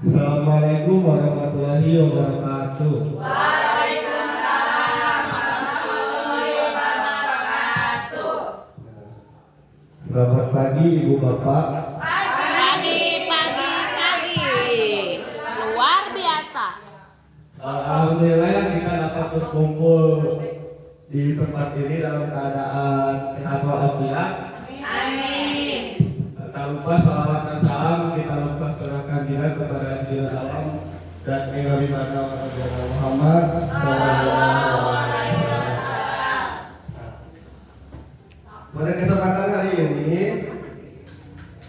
Assalamualaikum warahmatullahi wabarakatuh. Waalaikumsalam warahmatullahi wabarakatuh. Selamat pagi Ibu Bapak. Pagi. Luar biasa. Alhamdulillah kita dapat berkumpul di tempat ini dalam keadaan sehat walafiat. Amin. Tak lupa salawat dan salam kita lupa curahkan dia kepada Nabi Alam dan Nabi Muhammad sallallahu alaihi wasallam. Pada kesempatan hari ini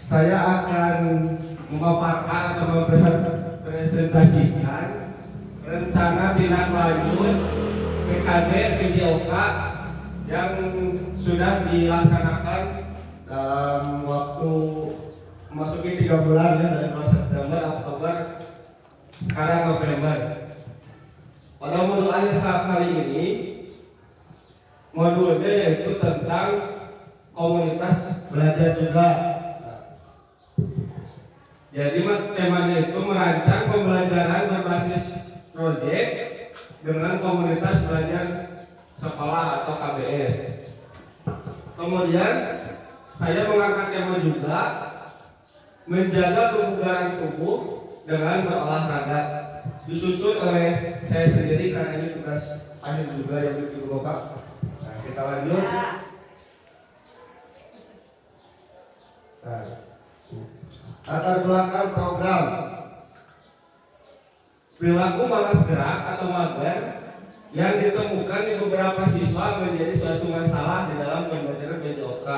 saya akan memaparkan atau mempresentasikan rencana tindak lanjut PKD PJOK yang sudah dilaksanakan dalam waktu memasuki 3 bulan ya, dari bulan September, Oktober, sekarang November. Pada modul akhir kali ini, modulnya yaitu tentang komunitas belajar juga. Jadi temanya itu merancang pembelajaran berbasis proyek dengan komunitas belajar sekolah atau KBS. Kemudian saya mengangkat tema juga menjaga kebugaran tubuh dengan berolahraga, disusun oleh saya sendiri karena ini tugas akhir juga yang Ibu Bapak. Nah, kita lanjut. Nah, latar belakang program perilaku malas gerak atau mager yang ditemukan di beberapa siswa menjadi suatu masalah di dalam pembelajaran PJOK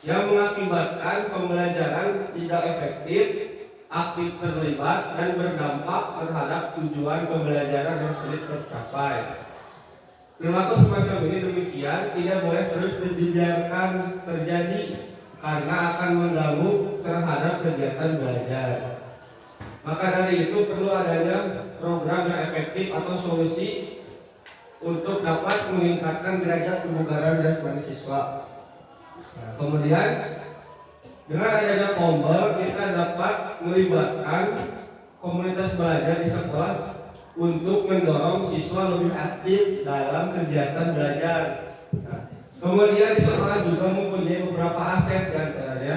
yang mengakibatkan pembelajaran tidak efektif, aktif terlibat, dan berdampak terhadap tujuan pembelajaran yang sulit tercapai. Perilaku semacam ini demikian tidak boleh terus dibiarkan terjadi karena akan mengganggu terhadap kegiatan belajar. Maka dari itu perlu adanya program yang efektif atau solusi untuk dapat meningkatkan derajat kebugaran jasmani siswa. Nah, kemudian dengan adanya Kombel kita dapat melibatkan komunitas belajar di sekolah untuk mendorong siswa lebih aktif dalam kegiatan belajar. Nah, kemudian di sekolah juga mempunyai beberapa aset, diantaranya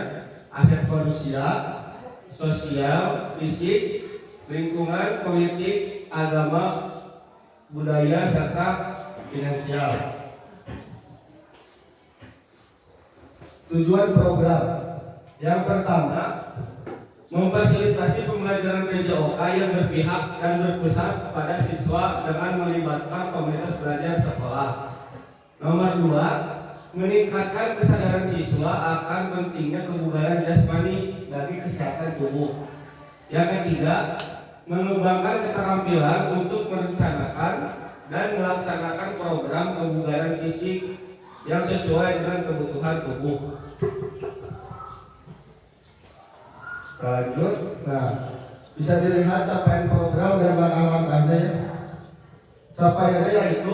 aset manusia, sosial, fisik, lingkungan, politik, agama, budaya, serta finansial. Tujuan program yang pertama, memfasilitasi pembelajaran PJOK yang berpihak dan berpusat pada siswa dengan melibatkan komunitas belajar sekolah. Nomor 2, meningkatkan kesadaran siswa akan pentingnya kebugaran jasmani bagi kesehatan tubuh. Yang ketiga, mengembangkan keterampilan untuk merencanakan dan melaksanakan program kebugaran fisik yang sesuai dengan kebutuhan tubuh. Lanjut, nah bisa dilihat capaian program dan langkah-langkahnya ya. Capaiannya yaitu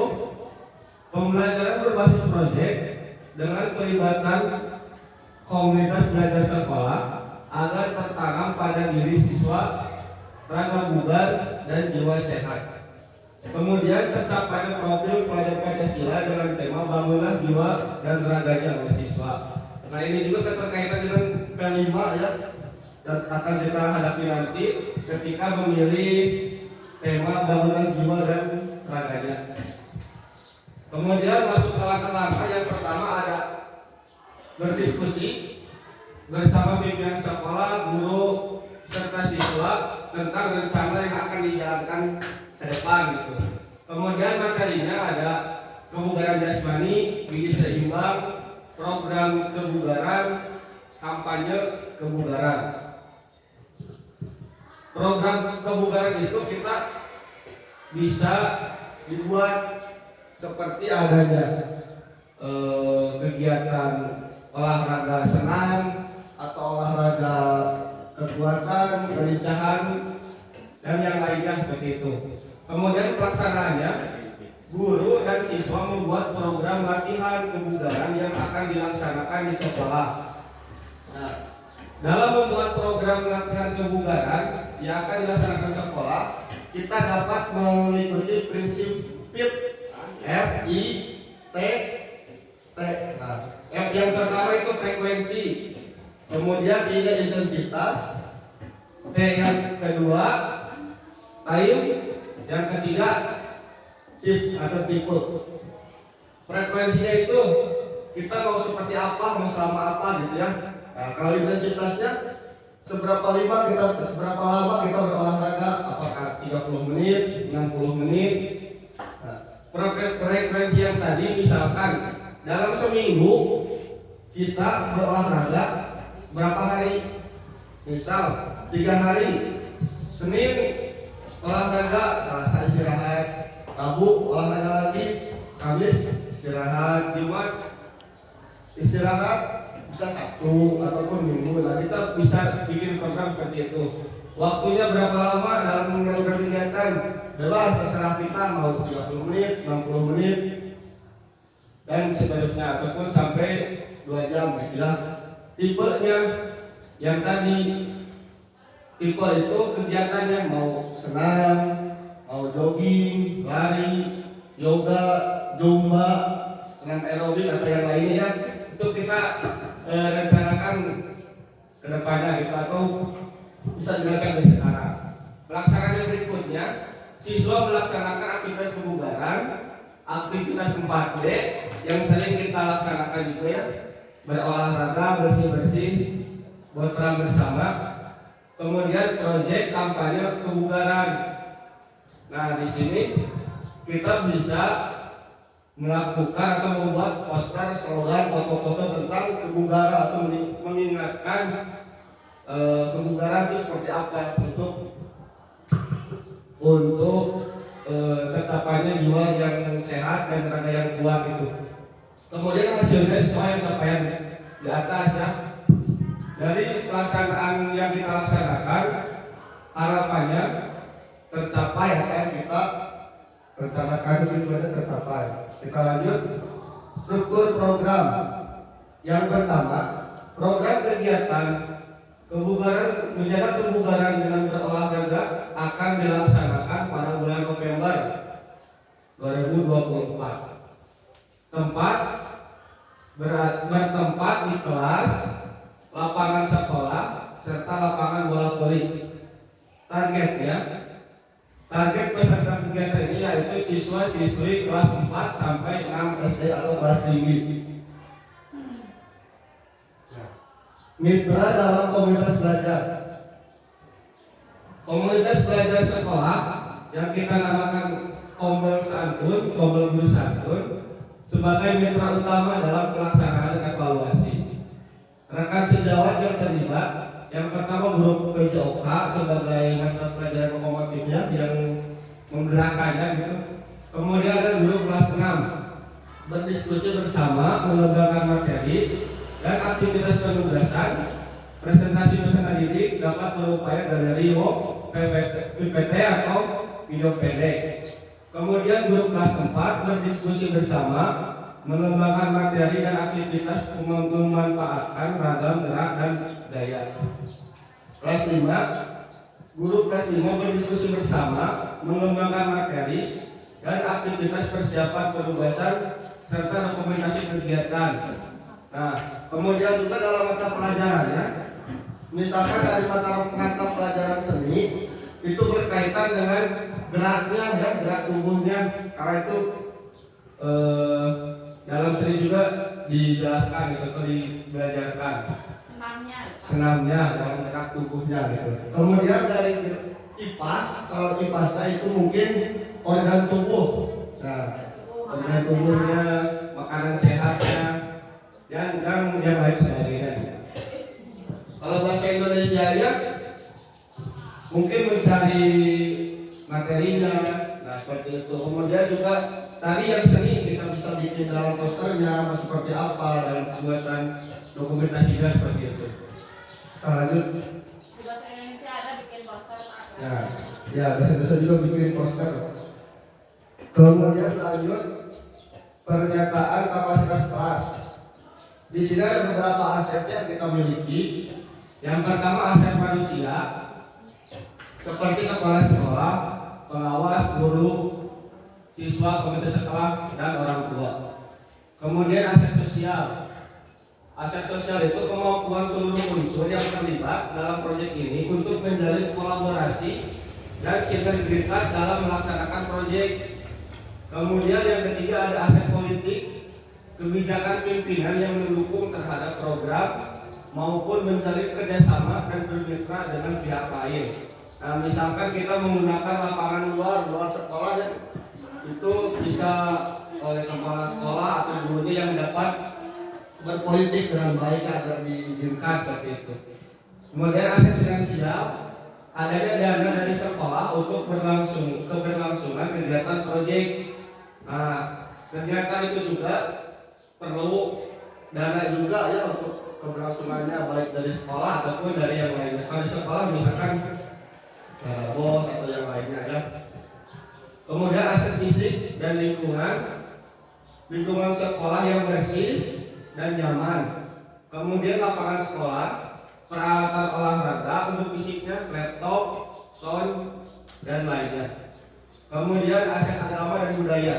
pembelajaran berbasis proyek dengan pelibatan komunitas belajar sekolah agar tertanam pada diri siswa raga bugar dan jiwa sehat. Kemudian tercapainya profil pelajar Pancasila dengan tema bangunlah jiwa dan raganya oleh siswa. Nah ini juga keterkaitan dengan P5 ya, dan akan kita hadapi nanti ketika memilih tema bangunlah jiwa dan raganya. Kemudian masuk ke langkah-langkah yang pertama ada berdiskusi bersama pimpinan sekolah, guru, serta siswa tentang rencana yang akan dijalankan ke depan gitu. Kemudian materinya ada kebugaran jasmani, gizi seimbang, program kebugaran, kampanye kebugaran. Program kebugaran itu kita bisa dibuat seperti adanya kegiatan olahraga senam atau olahraga kekuatan, kelincahan, dan yang lainnya seperti itu. Kemudian pelaksanaannya, guru dan siswa membuat program latihan kebugaran yang akan dilaksanakan di sekolah. Nah, Dalam membuat program latihan kebugaran yang akan dilaksanakan sekolah, kita dapat mengikuti prinsip FIT, F, I, T, T. Nah, F yang pertama itu frekuensi, kemudian I nya intensitas, T yang kedua time, yang ketiga tip atau tipe. Frekuensinya itu kita mau seperti apa, mau selama apa gitu ya. Nah, kalau intensitasnya seberapa lama kita berolahraga, apakah 30 menit, 60 menit. Nah, frekuensi yang tadi misalkan dalam seminggu kita berolahraga berapa hari? Misal 3 hari. Senin olahraga, Selasa istirahat, Rabu olahraga lagi, Kamis istirahat, Jumat istirahat, bisa Sabtu ataupun Minggu. Nah, kita bisa bikin program seperti itu. Waktunya berapa lama dalam melakukan kegiatan? Bebas, terserah kita mau 30 menit, 60 menit dan seterusnya, ataupun sampai 2 jam ya. Tipenya yang tadi, tipe itu kegiatannya mau senam, mau jogging, lari, yoga, zumba, senam aerobik atau yang lainnya ya. Itu kita rencanakan ke depannya gitu, atau bisa dilakukan dari sekarang. Pelaksanaan yang berikutnya, siswa melaksanakan aktivitas kebugaran, aktivitas 4D yang sering kita laksanakan juga ya, berolahraga, bersih-bersih, berperan bersama, kemudian proyek kampanye kebugaran. Nah, di sini kita bisa melakukan atau membuat poster, slogan, foto-foto tentang kebugaran atau mengingatkan kebugaran itu seperti apa untuk tercapainya jiwa yang sehat dan raga yang kuat gitu. Kemudian hasilnya sesuai capaian di atas ya. Dari pelaksanaan yang kita laksanakan, harapannya tercapai apa yang kita rencanakan, tujuannya tercapai. Kita lanjut, struktur program. Yang pertama, program kegiatan kebugaran, menjaga kebugaran dengan berolahraga akan dilaksanakan pada bulan November 2024. Tempat bertempat di kelas, lapangan sekolah, serta lapangan bola voli. Target peserta kegiatan ini yaitu siswa-siswi kelas 4 sampai 6 SD atau kelas tinggi. Mitra dalam komunitas belajar. Komunitas belajar sekolah yang kita namakan Kombel Santun, Kombel Guru Santun, sebagai mitra utama dalam pelaksanaan evaluasi. Rekan sejawat yang terlibat, yang pertama guru PJOK sebagai mata pelajaran lokomotifnya yang menggerakkannya gitu. Kemudian ada guru kelas 6 berdiskusi bersama, mengembangkan materi dan aktivitas penugasan. Presentasi peserta didik dapat berupaya galeri PPT atau video pendek. Kemudian guru kelas 4 berdiskusi bersama, mengembangkan materi dan aktivitas memanfaatkan ragam gerak dan daya. Kelas 5, guru kelas 5 berdiskusi bersama, mengembangkan materi dan aktivitas persiapan penugasan serta dokumentasi kegiatan. Nah, kemudian juga dalam mata pelajarannya, misalkan dari mata pelajaran seni itu berkaitan dengan geraknya ya, gerak tubuhnya, karena itu dalam seni juga dijelaskan gitu, atau dibelajarkan senamnya dalam gerak tubuhnya gitu. Kemudian dari IPAS, kalau IPASnya itu mungkin organ tubuh, nah organ tubuhnya, makanan sehatnya dan yang lain sebagainya. Kalau bahasa Indonesia ya mungkin mencari materinya, nah seperti itu. Kemudian juga tadi yang seni kita bisa bikin dalam posternya seperti apa dan buatan dokumentasinya seperti itu. Kita lanjut. Di bahasa Indonesia ada bikin poster apa? Ya bahasa juga bikin poster. Kemudian lanjut, pernyataan kapasitas kelas. Di sini ada beberapa aset yang kita miliki. Yang pertama aset manusia seperti kepala sekolah, pengawas, guru, siswa, komite sekolah, dan orang tua. Kemudian aset sosial. Aset sosial itu kemampuan seluruh unsur yang terlibat dalam proyek ini untuk menjalin kolaborasi dan sinergitas dalam melaksanakan proyek. Kemudian yang ketiga ada aset politik, kebijakan pimpinan yang mendukung terhadap program maupun menjalin kerjasama dan bermitra dengan pihak lain. Nah, misalkan kita menggunakan lapangan luar sekolah ya, itu bisa oleh kepala sekolah atau gurunya yang dapat berpolitik dengan baik agar diizinkan seperti itu. Kemudian aset finansial, adanya dana dari sekolah untuk keberlangsungan kegiatan proyek. Nah, kegiatan itu juga perlu dana juga ya untuk keberlangsungannya, baik dari sekolah ataupun dari yang lainnya. Kalau di sekolah misalkan bos atau yang lainnya ya. Kemudian aset fisik dan lingkungan sekolah yang bersih dan nyaman. Kemudian lapangan sekolah, peralatan olahraga untuk fisiknya, laptop, sound, dan lainnya. Kemudian aset agama dan budaya,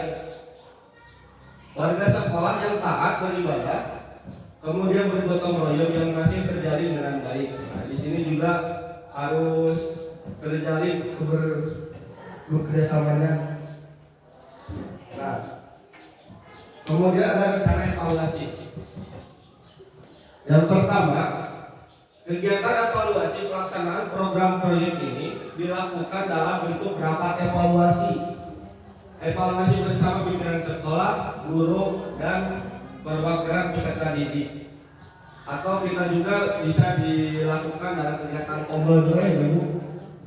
warga sekolah yang taat beribadah, kemudian bergotong royong yang masih terjalin dengan baik. Nah, di sini juga harus terjalin bekerjasamanya. Nah, kemudian ada rencana evaluasi. Yang pertama, kegiatan evaluasi pelaksanaan program proyek ini dilakukan dalam bentuk rapat evaluasi. Evaluasi bersama pimpinan sekolah, guru, dan perwakilan peserta didik. Atau kita juga bisa dilakukan dalam kegiatan kombel juga ya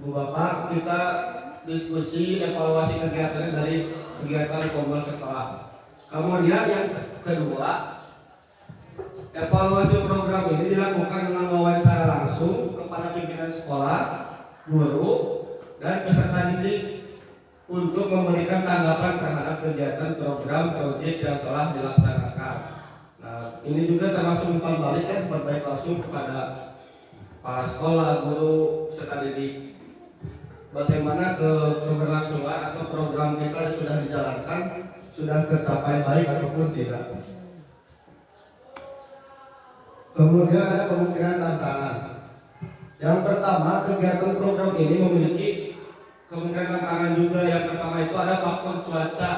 Bu Bapak, kita diskusi evaluasi kegiatan dari kegiatan kombel sekolah. Kemudian yang kedua, evaluasi program ini dilakukan dengan wawancara langsung kepada pimpinan sekolah, guru, dan peserta didik untuk memberikan tanggapan terhadap kegiatan program proyek yang telah dilaksanakan. Nah, ini juga termasuk umpan balik ya, berbaik langsung kepada para sekolah, guru, peserta didik. Bagaimana keberlangsungan atau program kita sudah dijalankan, sudah tercapai baik ataupun tidak. Kemudian ada kemungkinan tantangan. Yang pertama, kegiatan program ini memiliki kemungkinan tantangan juga. Yang pertama itu ada faktor cuaca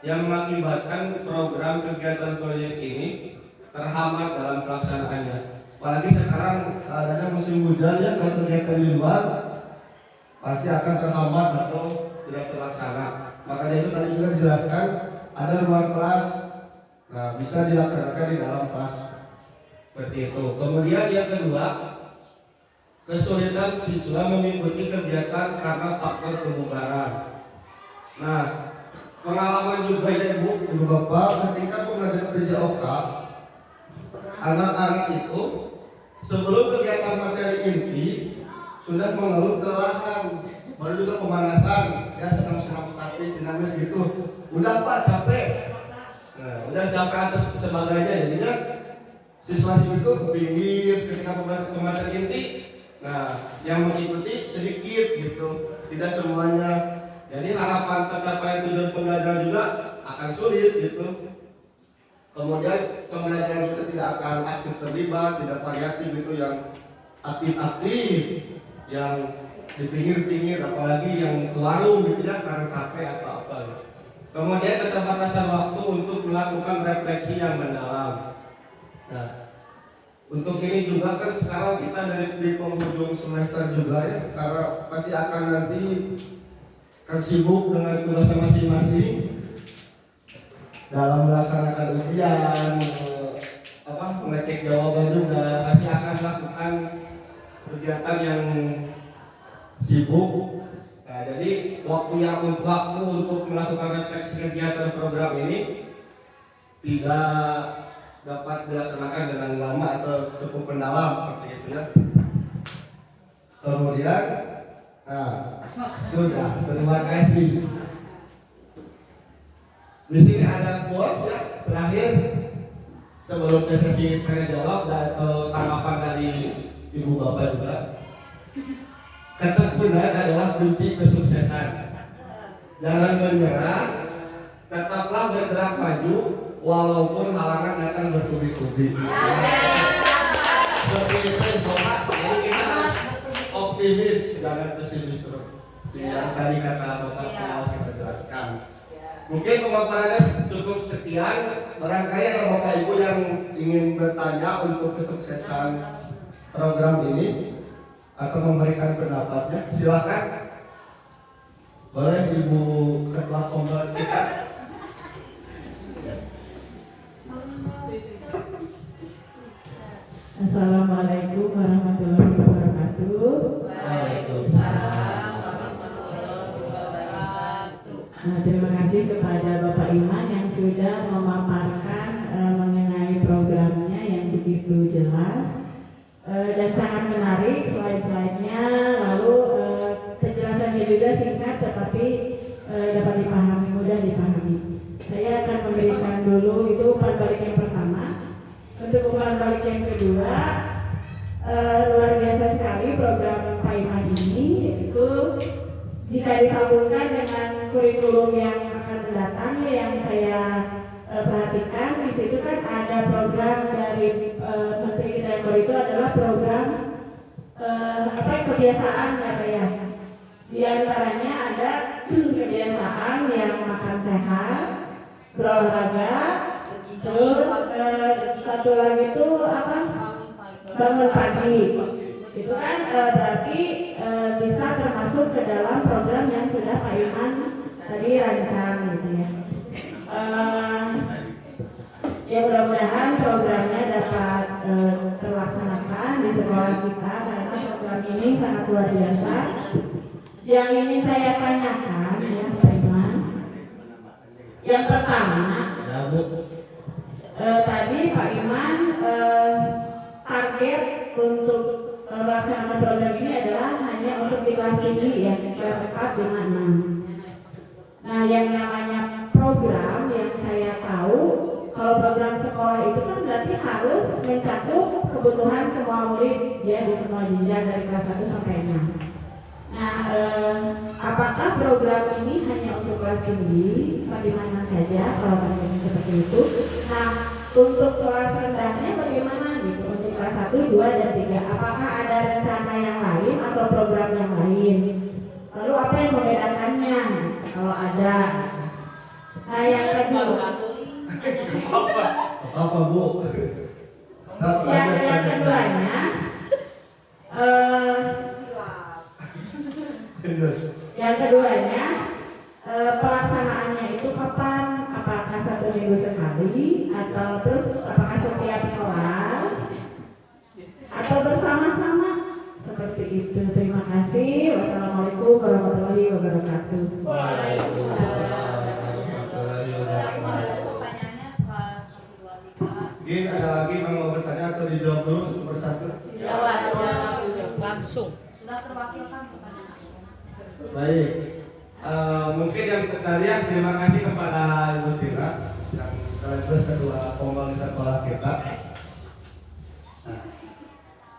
yang mengakibatkan program kegiatan proyek ini terhambat dalam pelaksanaannya. Apalagi sekarang adanya musim hujan ya, kalau kegiatan di luar pasti akan terhambat atau tidak terlaksana. Makanya itu tadi juga dijelaskan ada ruang kelas, nah bisa dilaksanakan di dalam kelas seperti itu. Kemudian yang kedua, kesulitan siswa mengikuti kegiatan karena faktor kebugaran. Nah, pengalaman juga ya Ibu Bapak, ketika pembelajaran PJOK, anak-anak itu sebelum kegiatan materi inti sudah mengeluh kelelahan, baru juga pemanasan, ya senam-senam statis, dinamis gitu. Udah Pak capek, nah, udah capek atas sebagainya, jadinya siswa-siswi itu kepinggir ketika pembelajaran inti. Nah, yang mengikuti sedikit gitu, tidak semuanya. Jadi harapan tercapai tujuan pembelajaran juga akan sulit gitu. Kemudian pembelajaran juga tidak akan aktif terlibat, tidak variatif gitu, yang aktif-aktif, yang di pinggir-pinggir, apalagi yang ke warung gitu ya karena capek atau apa. Kemudian keterbatasan waktu untuk melakukan refleksi yang mendalam. Nah, untuk ini juga kan sekarang kita di penghujung semester juga ya, karena pasti akan nanti kan sibuk dengan tugasnya masing-masing dalam melaksanakan ujian, mengecek jawaban juga, pasti akan melakukan kegiatan yang sibuk. Nah, jadi waktu untuk melakukan refleksi kegiatan program ini tidak dapat dilaksanakan dengan lama atau cukup mendalam seperti itu ya. Kemudian, nah, sudah, terima kasih. Di sini ada quotes ya, terakhir sebelum sesi tanya jawab atau tanggapan dari ibu bapak juga. Ketekunan adalah kunci kesuksesan. Jangan menyerah, tetaplah bergerak maju walaupun halangan datang bertubi-tubi. Seperti itu Bapak, jadi kita harus optimis, jangan pesimis terus. Yang tadi kata Bapak pengawas kita jelaskan. Mungkin pemaparannya cukup sekian. Barangkali ada Bapak Ibu yang ingin bertanya untuk kesuksesan program ini atau memberikan pendapatnya, silakan. Boleh Ibu Ketua Pembangunan kita. Assalamualaikum warahmatullahi wabarakatuh. Waalaikumsalam warahmatullahi wabarakatuh. Terima kasih kepada Bapak Iman yang sudah memaparkan mengenai programnya yang begitu jelas dan sangat menarik slide-slide-nya. Lalu penjelasannya juga singkat tetapi dapat dipahami, mudah dipahami. Saya akan memberikan dulu itu umpan balik yang pertama. Untuk umpan balik yang kedua, luar biasa sekali program Pak Iman ini, yaitu jika disambungkan dengan kurikulum yang akan mendatang yang saya perhatikan, di situ kan ada program dari Menteri kita yang baru itu adalah program kebiasaan ya. Di antaranya ada kebiasaan yang makan sehat, berolahraga, terus satu lagi itu apa? Bangun pagi. Itu kan berarti bisa termasuk ke dalam program yang sudah Pak Iman tadi rancang gitu ya. Ya mudah-mudahan programnya dapat terlaksanakan di sekolah kita karena program ini sangat luar biasa. Yang ingin saya tanyakan ya Pak Iman, yang pertama tadi Pak Iman target untuk melaksanakan program ini adalah hanya untuk di kelas tinggi ya, kelas 4, 5, 6. Nah yang namanya program yang saya tahu, kalau program sekolah itu kan berarti harus mencakup kebutuhan semua murid ya di semua jenjang dari kelas 1 sampai 6. Nah, apakah program ini hanya untuk kelas tinggi, bagaimana saja kalau programnya seperti itu? Nah, untuk kelas rendahnya bagaimana gitu? Untuk kelas 1, 2, dan 3, apakah ada rencana yang lain atau program yang lain? Lalu apa yang membedakannya kalau ada? Nah, yang kedua, apa Bu? yang keduanya, pelaksanaannya itu kapan? Apakah 1 minggu sekali atau terus apakah setiap kelas atau bersama-sama? Seperti itu. Terima kasih. Wassalamualaikum warahmatullahi wabarakatuh. Waalaikumsalam warahmatullahi wabarakatuh. Pertanyaannya kelas 1, 2, 3. Mungkin ada lagi yang mau bertanya atau dijawab dulu satu persatu? Jawab langsung. Sudah terwakilkan pertanyaan aku. Baik, mungkin yang tadi ya, terima kasih kepada Ibu Tira yang sekaligus kedua pembangun sekolah kita. Nah,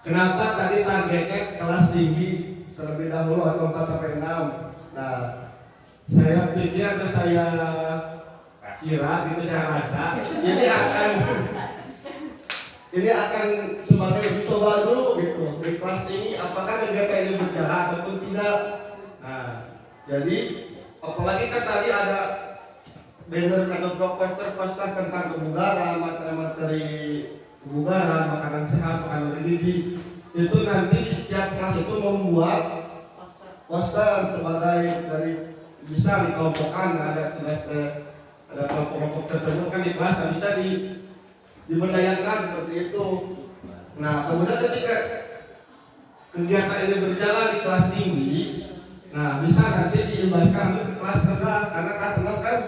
kenapa tadi targetnya kelas tinggi terlebih dahulu atau 4 sampai 6? Nah, saya pikir atau saya kira gitu, saya rasa ini akan sebagai uji coba dulu gitu di kelas tinggi apakah kegiatan ini berjalan ataupun tidak. Nah, jadi apalagi kan tadi ada banner atau poster tentang kebugaran, materi-materi kebugaran, makanan sehat, makanan bergizi. Itu nanti setiap kelas itu membuat poster sebagai dari bisa dikelompokkan, ada tugas ada kelompok-kelompok tersebut kan di kelas, dan bisa diberdayakan seperti itu. Nah, kemudian ketika kegiatan ini berjalan di kelas tinggi, nah bisa nanti diimbaskan ke kelas rendah, karena kelas rendah kan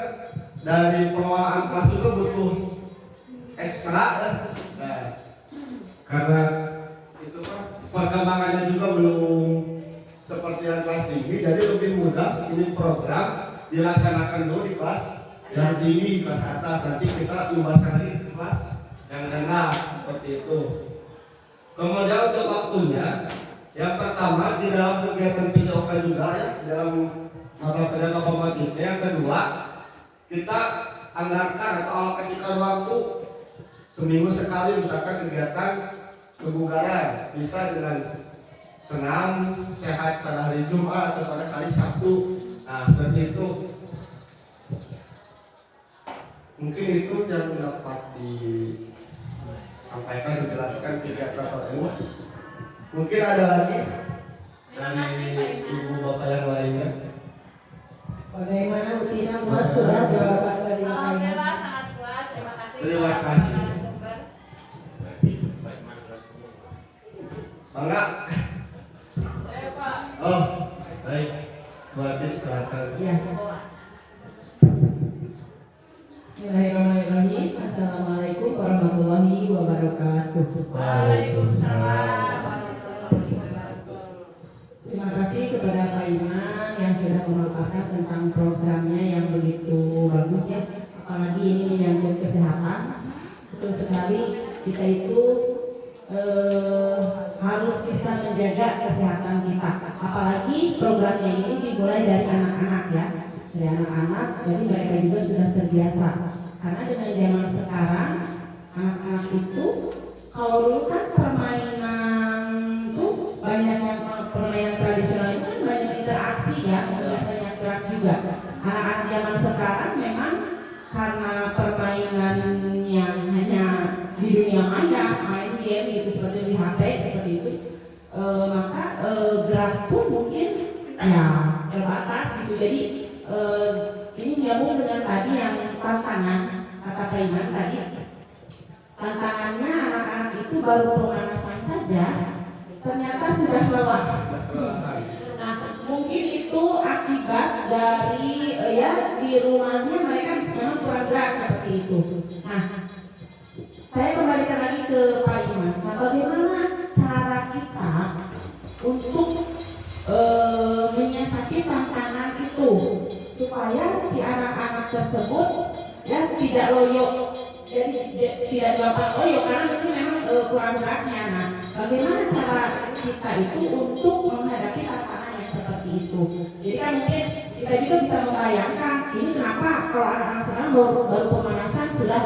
dari pengelolaan kelas juga butuh ekstra ya. Nah, karena itu kan perkembangannya juga belum seperti yang kelas tinggi, jadi lebih mudah ini program dilaksanakan dulu di kelas yang tinggi, kelas atas, nanti kita imbaskan lagi ke kelas yang rendah seperti itu. Kemudian untuk waktunya, yang pertama di dalam kegiatan PJOK juga ya, dalam mata pelajaran otomatifnya. Yang kedua, kita anggarkan atau alokasikan waktu seminggu sekali, misalkan kegiatan kebugaran, bisa dengan senam sehat pada hari Jumat atau pada hari Sabtu. Nah, seperti itu. Mungkin itu yang dapat disampaikan, dijelaskan kegiatan tersebut. Mungkin ada lagi dari ibu bapak yang lainnya. Bagaimana Bu Tina, puas sudah jawaban dari Pak Iman? Alhamdulillah sangat puas. Terima kasih. Terima kepada kasih. narasumber. Bangga. Saya Pak. Oh, baik. Bu Adi, silakan. Ya. Bismillahirrahmanirrahim. Assalamualaikum warahmatullahi wabarakatuh. Waalaikumsalam warahmatullahi wabarakatuh. Terima kasih kepada Pak Iman yang sudah memaparkan tentang programnya yang begitu bagus ya. Apalagi ini menyangkut kesehatan. Betul sekali kita itu harus bisa menjaga kesehatan kita. Apalagi programnya ini dimulai dari anak-anak ya. Dari anak-anak, jadi mereka juga sudah terbiasa. Karena dengan zaman sekarang anak-anak itu kalau dulu kan permainan tuh banyak yang permainan tradisional itu kan banyak interaksi ya, banyak gerak juga. Anak-anak zaman sekarang memang karena permainan yang hanya di dunia maya, main game gitu seperti di HP seperti itu, maka gerak pun mungkin ya terbatas gitu. Jadi ini nyambung dengan tadi yang tantangan kata Pak Iman tadi. Tantangannya anak-anak itu baru pemanasan saja ternyata sudah lelah. Nah, mungkin itu akibat dari ya di rumahnya mereka memang kurang gerak seperti itu. Nah, saya kembalikan lagi ke Pak Iman. Nah, bagaimana cara kita untuk menyiasati tantangan itu supaya si anak-anak tersebut ya tidak loyo, jadi tidak gampang loyo karena mungkin memang kurang geraknya. Nah, bagaimana cara kita itu untuk menghadapi tantangan yang seperti itu? Jadi kan mungkin kita juga bisa membayangkan ini kenapa kalau anak-anak sekarang baru pemanasan sudah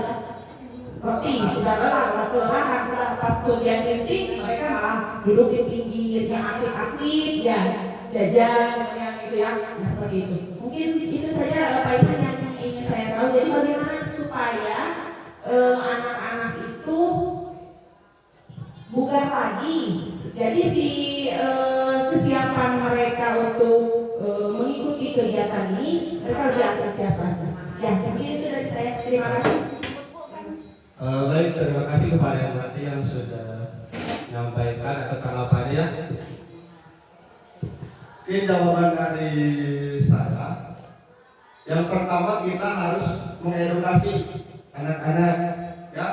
roti, udah lelah, udah kelelahan, udah pas kuliah inti mereka malah duduk di pinggir yang aktif-aktif ya, jajan yang itu ya, nah, seperti itu. Mungkin itu saja Pak Iman yang ingin saya tahu. Jadi bagaimana supaya anak-anak itu bukan lagi, jadi si kesiapan mereka untuk mengikuti kegiatan ini mereka lebih antusias lagi. Ya, mungkin itu dari saya. Terima kasih. Baik, terima kasih kepada yang tadi yang sudah menyampaikan atau tanggapannya. Oke, jawaban dari saya. Yang pertama kita harus mengedukasi anak-anak ya.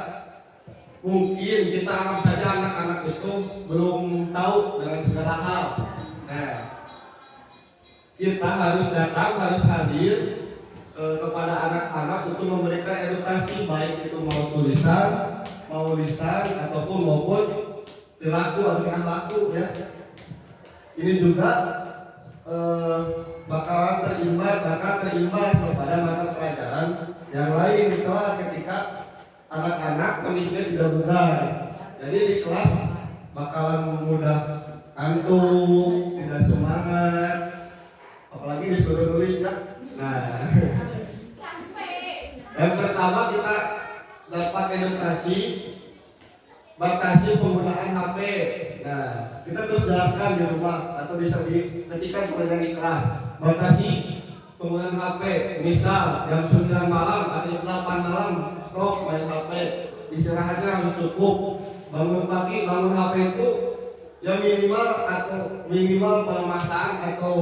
Mungkin kita anggap saja anak-anak itu belum tahu dengan segala hal. Nah, kita harus datang, harus hadir kepada anak-anak untuk memberikan edukasi, baik itu mau tulisan, mau lisan ataupun maupun perilaku atau tingkah laku ya. Ini juga bakal terimbas kepada mata pelajaran yang lain di kelas ketika anak-anak kondisinya tidak bugar. Jadi di kelas bakalan mudah ngantuk, tidak semangat, apalagi disuruh nulis ya. Nah, yang pertama kita dapat edukasi, batasi penggunaan HP. Nah, kita terus jelaskan di rumah atau bisa ketika pelajaran di kelas. Batasi penggunaan HP. Misal jam 9 malam atau 8 malam stop main HP. Istirahatnya harus cukup. Bangun pagi, bangun HP itu yang minimal pelemasan atau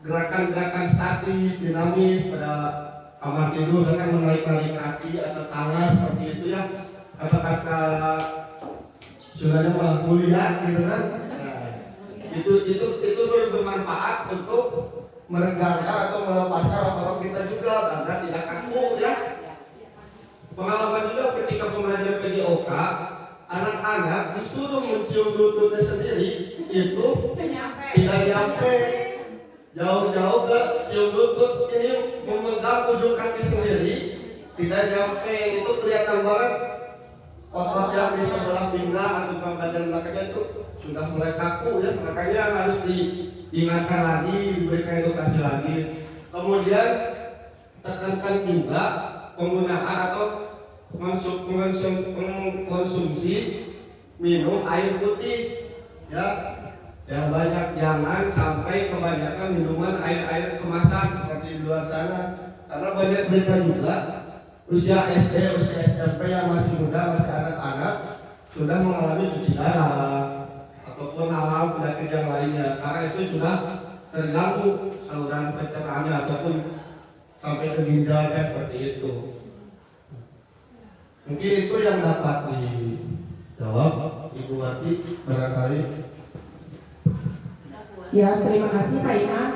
gerakan-gerakan statis, dinamis pada kamar tidur dengan menarik-narik kaki atau tangan seperti itu ya. Kata-kata sebenarnya mah mulia gitu kan. Nah, itu bermanfaat untuk meregangkan atau melepaskan otot kita juga agar tidak kaku ya. Pengalaman juga ketika pembelajaran PJOK anak-anak disuruh mencium lututnya sendiri itu tidak nyampe jauh-jauh ke cium lutut, ini memegang ujung kaki sendiri tidak nyampe, itu kelihatan banget otot yang di sebelah pinggang atau bagian belakangnya itu sudah mulai kaku ya, makanya harus diingatkan lagi, diberikan edukasi lagi. Kemudian tekankan juga penggunaan atau konsumsi minum air putih ya, yang banyak, jangan sampai kebanyakan minuman air kemasan seperti di luar sana, karena banyak berita juga usia SD, usia SMP yang masih muda, masih anak-anak sudah mengalami cuci darah ataupun hal-hal penyakit yang lainnya, karena itu sudah terganggu saluran pencernaannya ataupun sampai ke ginjalnya seperti itu. Mungkin itu yang dapat dijawab Ibu Wati barangkali. Ya, terima kasih Pak Iman,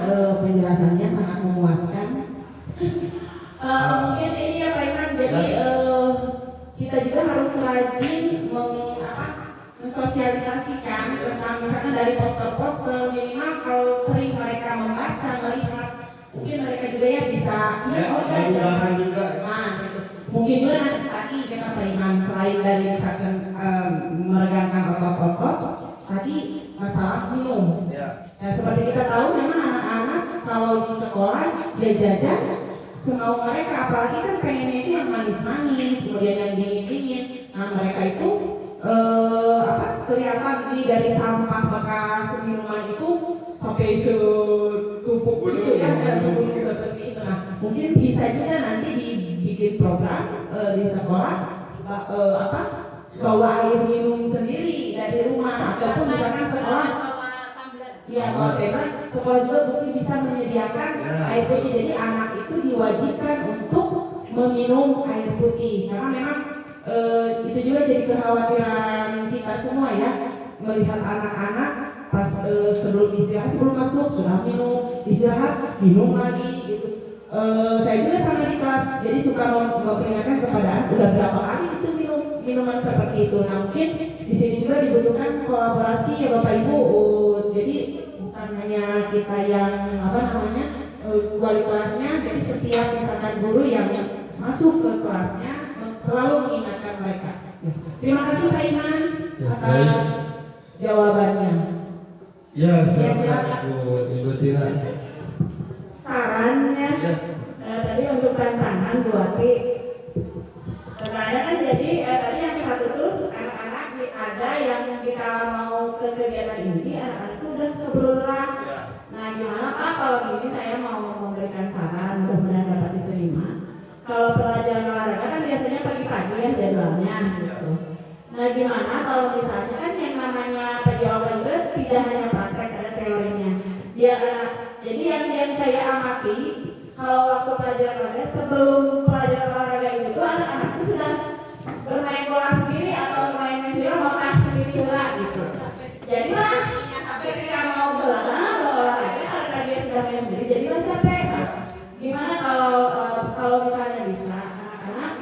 penjelasannya sangat memuaskan. Mungkin ini ya Pak Iman, jadi kita juga harus rajin mensosialisasikan tentang misalkan dari poster-poster, minimal kalau sering mereka membaca, melihat, mungkin mereka juga ya bisa mudah-mudahan juga. Nah, gitu. Mungkin juga nanti tadi kata Pak Iman, selain dari misalkan meregangkan otot-otot, tadi masalah minum. Nah, seperti kita tahu memang anak-anak kalau di sekolah dia jajan semau mereka, apalagi kan pengennya itu yang manis-manis, kemudian yang dingin-dingin. Nah, mereka itu kelihatan nih dari sampah bekas minuman itu sampai setumpuk gitu ya, sebelum seperti itu. Nah, mungkin bisa juga nanti dibikin program di sekolah bawa air minum sendiri dari rumah, ataupun misalkan sekolah ya bawa tumbler, sekolah juga mungkin bisa menyediakan air putih. Jadi anak itu diwajibkan untuk meminum air putih, karena memang itu juga jadi kekhawatiran kita semua ya, melihat anak-anak pas sebelum istirahat, sebelum masuk sudah minum, istirahat minum lagi gitu. Saya juga sama di kelas, jadi suka memperingatkan kepada anak udah berapa kali itu minuman seperti itu. Nah, mungkin di sini juga dibutuhkan kolaborasi ya Bapak Ibu. Jadi bukan hanya kita yang wali kelasnya, jadi setiap misalkan guru yang masuk ke kelasnya selalu mengingatkan mereka. Terima kasih Pak Iman atas jawabannya. Ya, silakan Ibu Tina. Sarannya tadi untuk tantangan Bu Wati. Sebenarnya kan jadi tadi yang satu tuh anak-anak ada yang kita mau ke kegiatan ini, anak-anak itu udah keburu lelah. Nah, gimana Pak kalau ini saya mau memberikan saran, mudah-mudahan dapat diterima. Kalau pelajaran olahraga kan biasanya pagi-pagi ya jadwalnya gitu. Nah, gimana kalau misalnya kan yang namanya penjawaban itu tidak hanya praktek, ada teorinya. Jadi yang saya amati kalau waktu pelajaran olahraga, sebelum pelajaran olahraga itu anak-anak itu sudah bermain bola sendiri atau bermain sendiri, mau sendiri bola gitu. Jadilah ketika mau olahraga karena dia sudah main sendiri, jadilah capek. Gimana kalau misalnya bisa anak-anak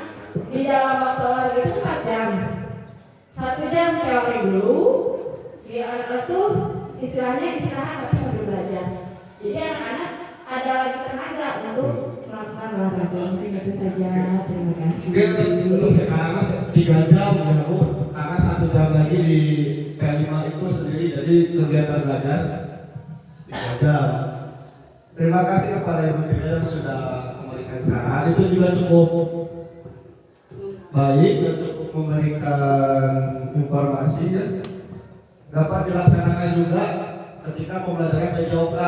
di dalam waktu olahraga itu 4 jam, 1 jam teori dulu, di anak-anak tuh istilahnya istirahat tapi sambil belajar. Jadi anak-anak ada lagi tenaga untuk melakukan olahraga. Mungkin itu saja. Terima kasih. Mungkin untuk sekarang 3 jam ya Bu, karena 1 jam lagi di P5 itu sendiri, jadi kegiatan belajar 3 jam. Terima kasih kepada Ibu Tina yang sudah memberikan saran, itu juga cukup baik dan cukup memberikan informasi ya. Dapat dilaksanakan juga ketika pembelajaran PJOK.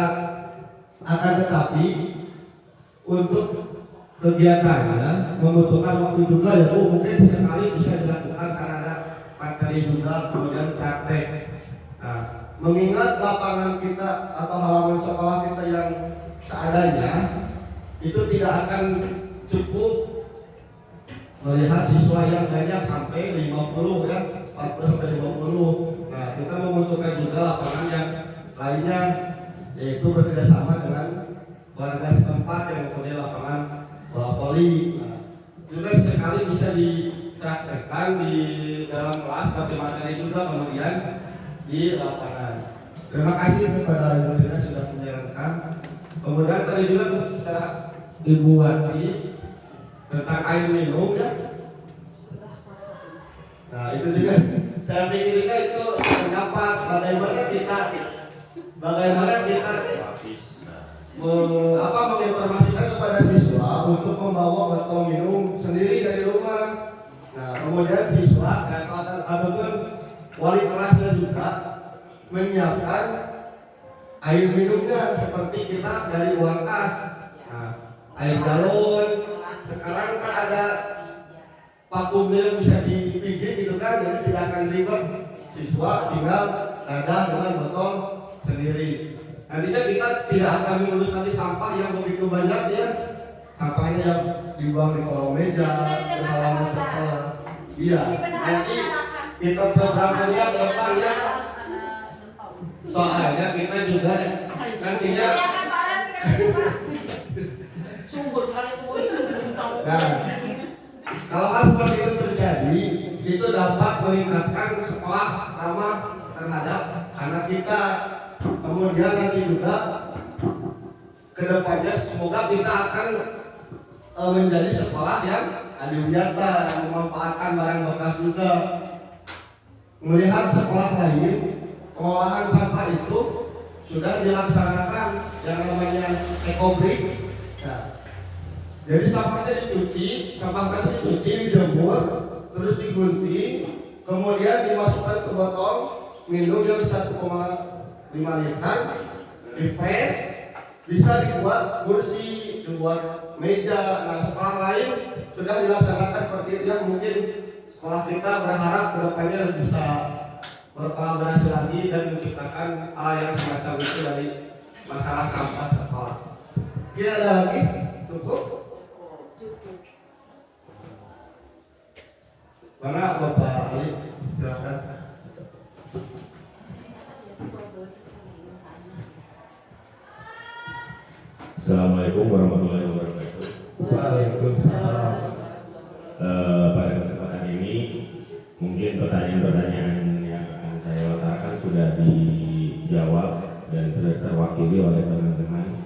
Akan tetapi untuk kegiatannya membutuhkan waktu juga ya Bu, mungkin sekali bisa dilakukan karena ada materi juga, kemudian praktek. Nah, mengingat lapangan kita atau halaman sekolah kita yang seadanya, itu tidak akan cukup melihat siswa yang banyak sampai 50 ya, 40 sampai 50. Nah, kita membutuhkan juga lapangan yang lainnya, yaitu bekerjasama dengan warga setempat yang mempunyai lapangan bola voli. Nah, juga sekali bisa dipraktekkan di dalam kelas, tapi materi juga kemudian di lapangan. Terima kasih kepada Ibu Tina sudah menyarankan. Kemudian tadi juga secara Ibu Wati tentang air minum ya. Nah itu juga saya pikir juga itu mengapa bagaimana kita menginformasikan kepada siswa untuk membawa botol minum sendiri dari rumah. Nah kemudian siswa ataupun wali kelasnya juga menyiapkan air minumnya seperti kita dari uang kas. Nah, air galon sekarang kan ada vakumnya bisa dipijit gitu kan, jadi tidak akan ribet. Siswa tinggal dadah dengan botol sendiri. Nantinya kita tidak akan mengurus nanti sampah yang begitu banyak ya, sampahnya yang dibuang di kolong meja, di halaman sekolah. Iya, nanti kita programnya ke depan ya. Soalnya kita juga nantinya. Nah, kalau hal seperti itu terjadi, itu dapat meningkatkan sekolah ramah terhadap anak kita. Kemudian nanti juga kedepannya semoga kita akan menjadi sekolah yang adiwiyata, memanfaatkan barang bekas juga. Melihat sekolah lain, pengolahan sampah itu sudah dilaksanakan yang namanya ekobrik. Nah, jadi sampahnya dicuci, dijemur, terus digunting, kemudian dimasukkan ke botol minum yang 1,5 liter, dipres, bisa dibuat kursi, dibuat meja. Nah, sekolah lain sudah dilaksanakan seperti itu ya. Mungkin sekolah kita berharap kedepannya bisa berkolaborasi lagi dan menciptakan hal yang semacam itu dari masalah sampah sekolah. Oke, ada lagi? Cukup? Mana Bapak Ali? Silakan. Assalamualaikum warahmatullahi wabarakatuh. Waalaikumsalam. Pada kesempatan ini mungkin pertanyaan-pertanyaan yang akan saya lontarkan sudah dijawab dan sudah terwakili oleh teman-teman.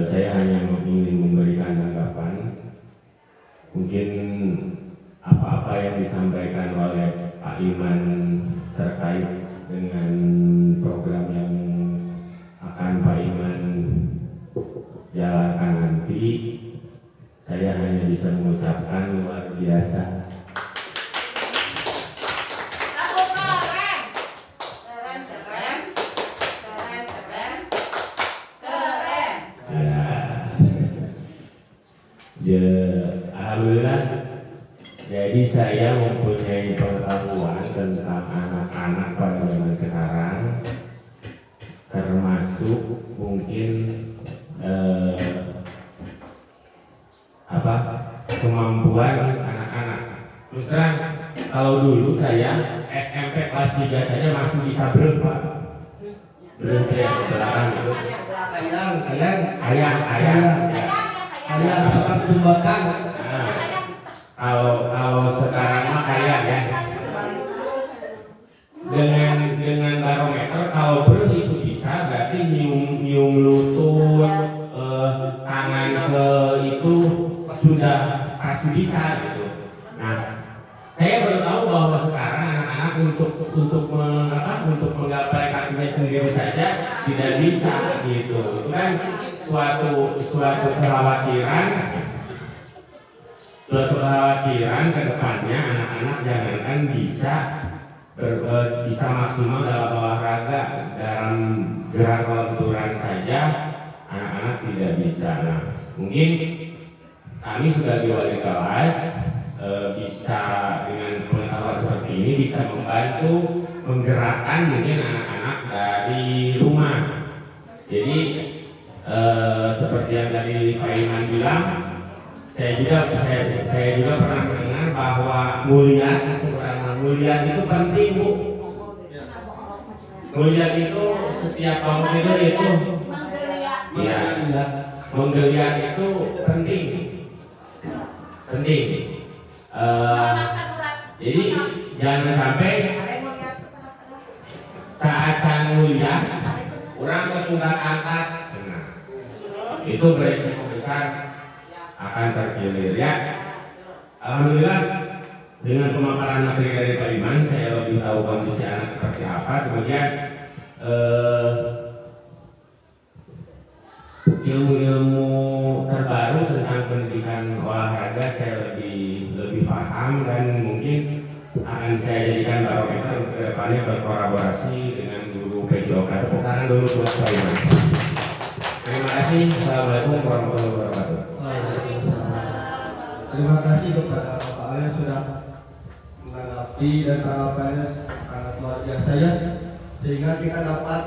Saya hanya ingin memberikan tanggapan. Mungkin apa-apa yang disampaikan oleh Pak Iman terkait dengan program yang akan Pak Iman jalankan nanti, saya hanya bisa mengucapkan luar biasa. Ya, alhamdulillah. Jadi saya mempunyai pengetahuan tentang anak-anak pada zaman sekarang, termasuk mungkin kemampuan anak-anak. Terus terang, kalau dulu saya SMP kelas 3 saja masih bisa berempat. Berempat yang belakang itu. Ayam seperti jembatan. Nah, kalau sekarang mah kayak ya. Dengan barometer kalau itu bisa berarti nyium lutut, tangan ke itu sudah pasti bisa gitu. Nah, saya baru tahu bahwa sekarang anak-anak untuk menggapai kakinya sendiri saja tidak bisa gitu. Itu kan suatu kekhawatiran ke depannya anak-anak jangankan bisa maksimal dalam olahraga, dalam gerak lenturan saja anak-anak tidak bisa. Nah, mungkin kami sebagai wali kelas bisa dengan pengetahuan seperti ini bisa membantu menggerakkan mungkin anak-anak dari rumah. Jadi seperti yang tadi Pak Iman bilang, saya juga pernah mendengar bahwa mulia itu penting, Bu. Mulia itu setiap bangun tidur itu menggeliat itu penting. Jadi jangan sampai saat saya kuliah orang kesulitan angkat, nah, itu beresiko besar akan terkilir ya. Alhamdulillah dengan pemaparan materi dari Pak Iman saya lebih tahu kondisi anak seperti apa. Kemudian ilmu-ilmu terbaru tentang pendidikan olahraga saya lebih paham dan mungkin akan saya jadikan barometer untuk kedepannya berkolaborasi dengan guru PJOK. Tepuk tangan dulu buat Pak Iman. Terima kasih. Assalamualaikum warahmatullahi wabarakatuh. Terima kasih kepada Bapak Ali yang sudah menanggapi dan tanggapannya sangat luar biasa ya, sehingga kita dapat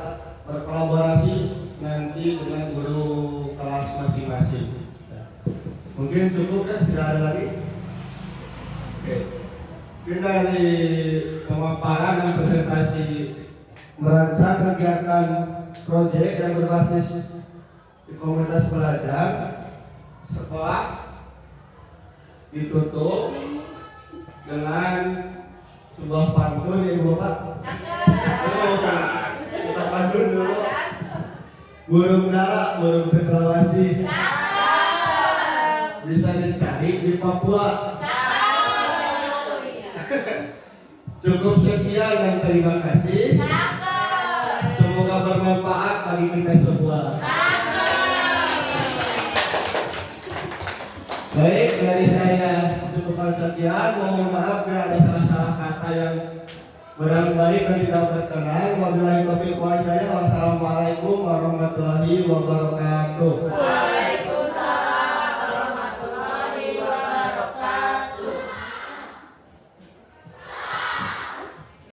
berkolaborasi nanti dengan guru kelas masing-masing. Mungkin cukup ya, tidak ada lagi. Oke. Kita dari pemaparan dan presentasi merancang kegiatan proyek yang berbasis di komunitas belajar sekolah ditutup dengan sebuah pantun ya Ibu Bapak. Kita pantun dulu. Burung dara, burung cendrawasih bisa dicari di Papua. Cukup sekian dan terima kasih. Semoga bermanfaat bagi kita semua. Baik, dari saya cukupkan sekian. Mohon maaf bila ada salah-salah kata yang barangkali tidak berkenan. Wabillahi taufiq wal hidayah. Wassalamualaikum warahmatullahi wabarakatuh.